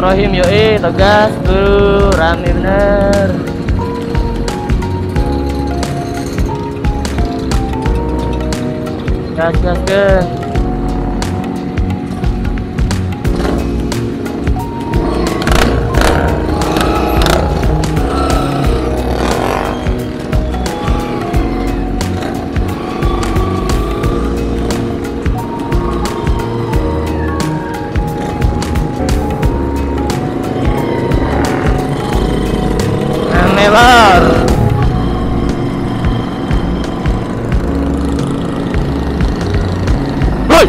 Bismillahirrahmanirrahim. Yoi, tegas tuh, rame bener. Gas, gas, gas. Lor. Woi.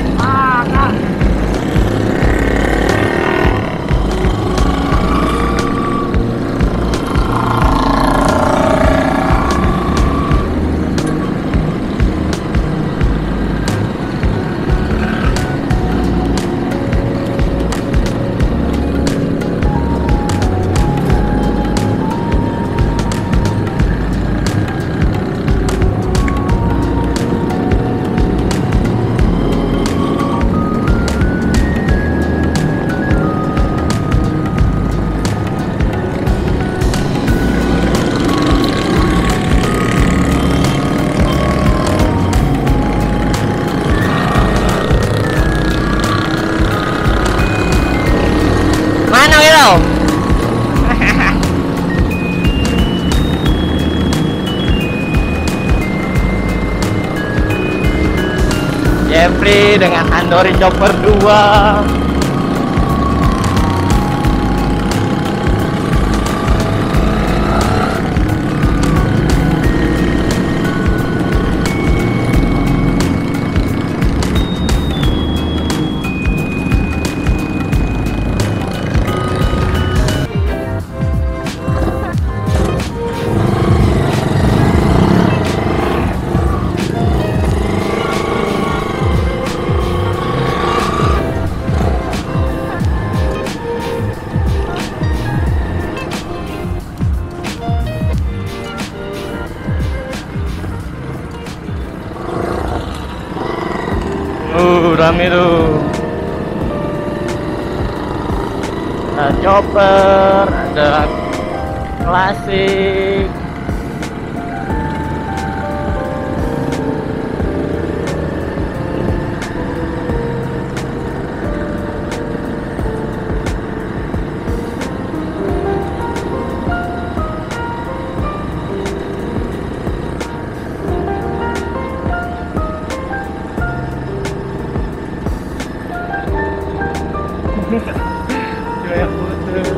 Mana Wiro? Jeffrey dengan Andori Chopper 2. Rame tuh. Ada chopper, ada klasik. Kayak putus.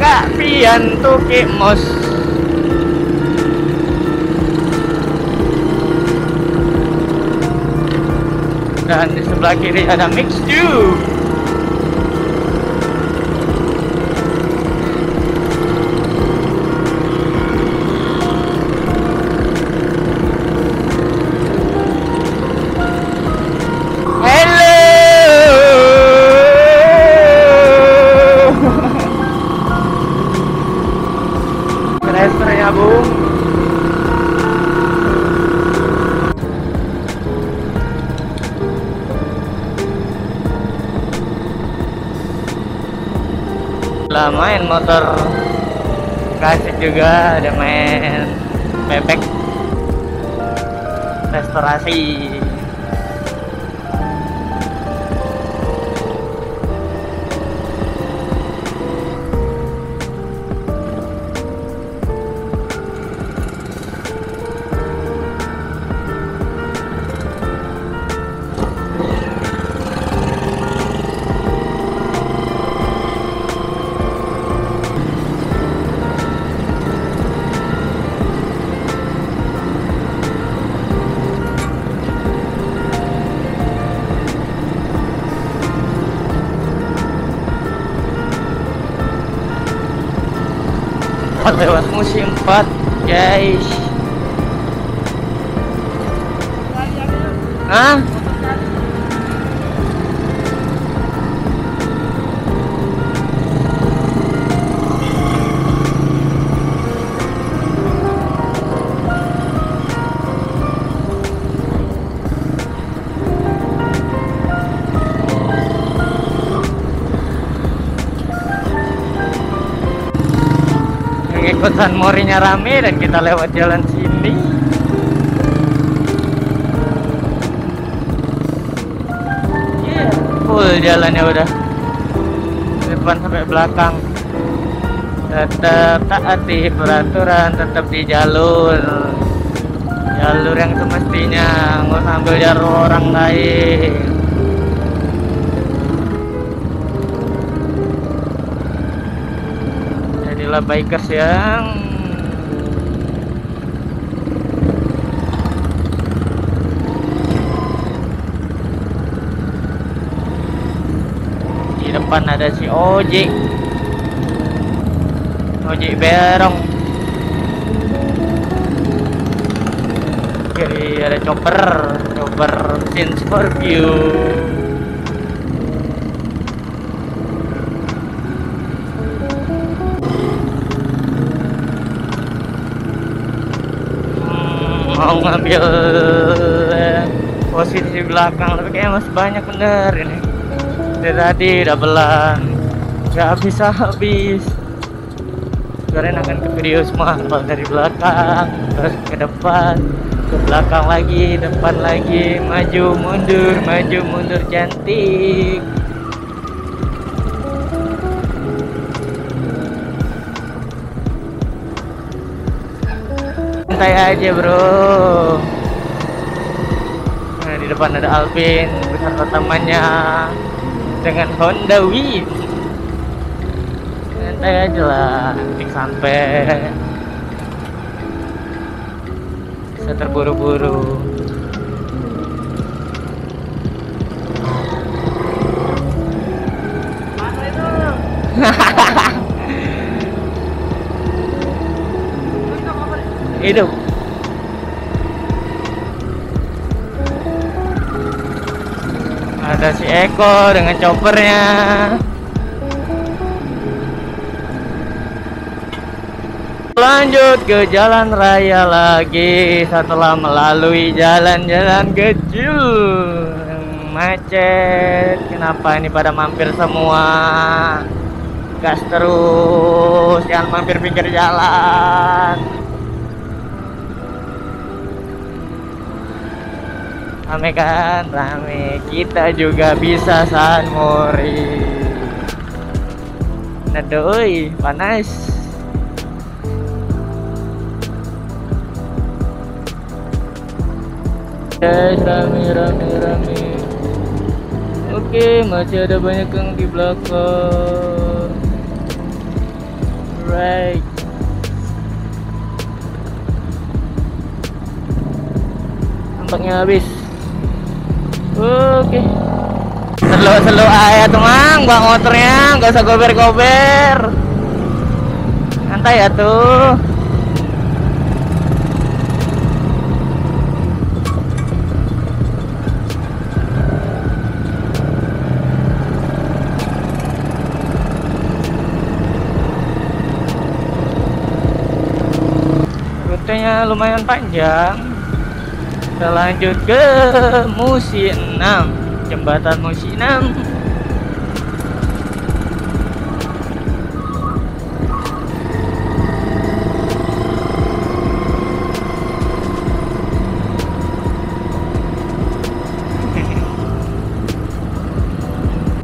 Kak pian tuki mos. Dan di sebelah kiri ada mix tube. Racer ya Bung. Lah main motor klasik juga, ada main bebek restorasi. lewat musim 4 guys. Hah? Ikutan morinya rame dan kita lewat jalan sini. Full jalannya udah depan sampai belakang. Tetap taati peraturan, tetap di jalur yang semestinya, nggak sambil jalur orang lain. Jadilah bikers yang di depan ada si ojek berong, kiri ada chopper sin Scorpio. Mau ngambil posisi belakang tapi kayaknya masih banyak bener ini. Dari tadi doublean nggak habis. Kalian akan ke video semua, kalau dari belakang terus ke depan, ke belakang lagi, depan lagi, maju mundur cantik. Santai aja bro. Nah, di depan ada Alvin beserta temannya dengan Honda Wave. Santai aja lah, nanti sampai bisa terburu-buru. Mana itu? Hidup. Ada si Eko dengan choppernya. Lanjut ke jalan raya lagi setelah melalui jalan-jalan kecil yang macet. Kenapa ini pada mampir semua? Gas terus, jangan mampir pinggir jalan. Rame kan? Rame. Kita juga bisa San Mori. Nadoi, panas. Guys, rame. Oke, masih ada banyak yang di belakang. Right. Nampaknya habis. Oke. Slow aja tuh mang, bawa motornya, nggak usah gober-gober. Santai ya tuh. Rutenya lumayan panjang. Kita lanjut ke Musi 6, jembatan Musi 6.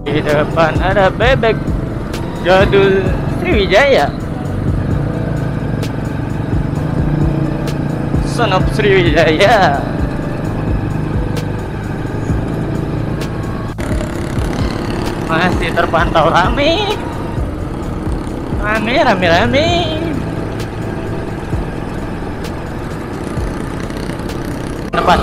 Di depan ada bebek jadul Sriwijaya, son of Sriwijaya. Masih terpantau rame. Depan.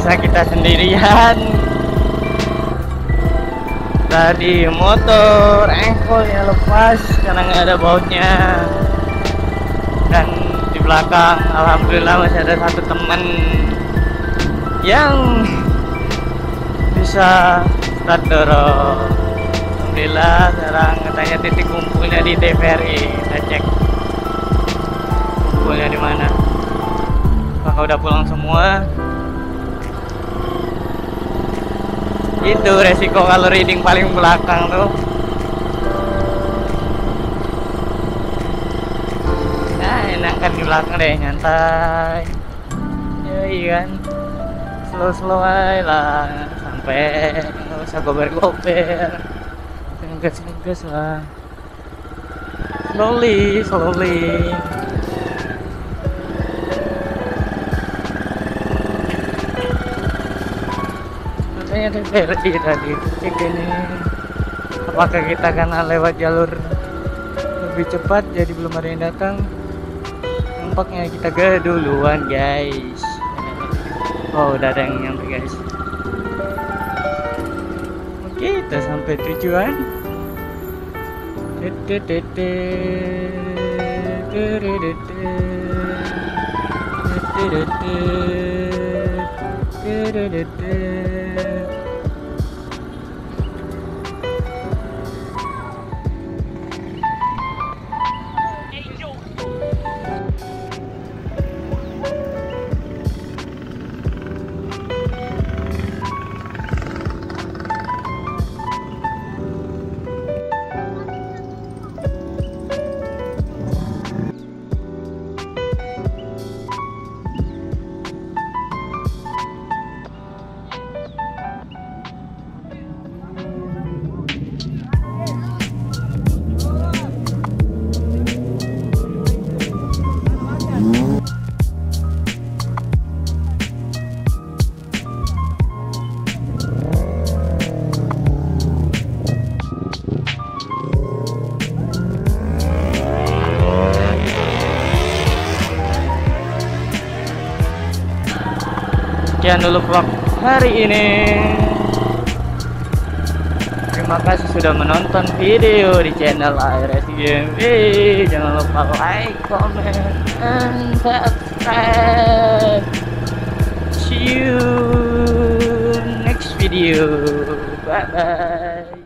masa kita sendirian. Tadi motor engkolnya lepas karena nggak ada bautnya, dan di belakang alhamdulillah masih ada satu teman yang bisa start dorong. Alhamdulillah sekarang katanya titik kumpulnya di TVRI. Kita cek kumpulnya di mana. Apakah udah pulang semua? Itu resiko kalau reading paling belakang tuh. Nah, enak kan di belakang deh, nyantai. Ya iya kan, slow aja lah, sampai nggak usah gober-gober, ngegas lah, slowly. Katanya tadi cek ini, apakah kita karena lewat jalur lebih cepat jadi belum ada yang datang. Nampaknya kita keduluan guys. Oh udah ada yang nyampe guys. Oke, kita sampai tujuan. Sekian dulu vlog hari ini. Terima kasih sudah menonton video di channel ARS GMV. Jangan lupa like, comment, and subscribe. See you next video. Bye bye.